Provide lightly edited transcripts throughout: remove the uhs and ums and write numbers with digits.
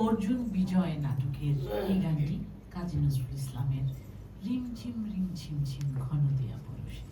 অর্জুন বিজয় নাটকের এই গানটি কাজী নজরুল ইসলামের রিমঝিম রিমঝিম ঝিম ঘন দেয়া পরশে।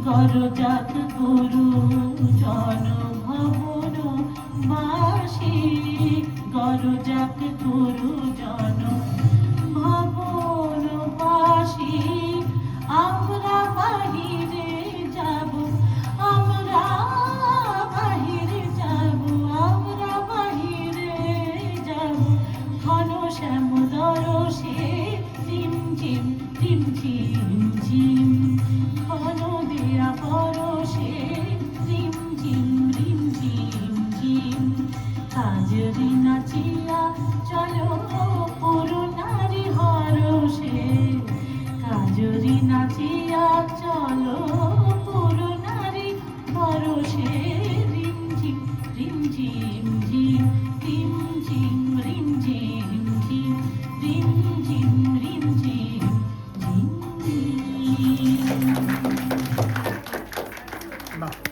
গরজাত গুরুজন ভবন বাসী, গরজাত গুরুজন ভবন বাসী। আমরা বাহিরে যাব, আমরা বাহিরে যাব, আমরা বাহিরে যাব, ঘন শ্যাম দরসে রিমঝিম রিমঝিম ঝিম, ঘন দেয়া পরশে রিমঝিম রিমঝিম ঝিম। কাজরি নাচিয়া চলো পুরো নারী হরষে, কাজরি নাচিয়া বাহ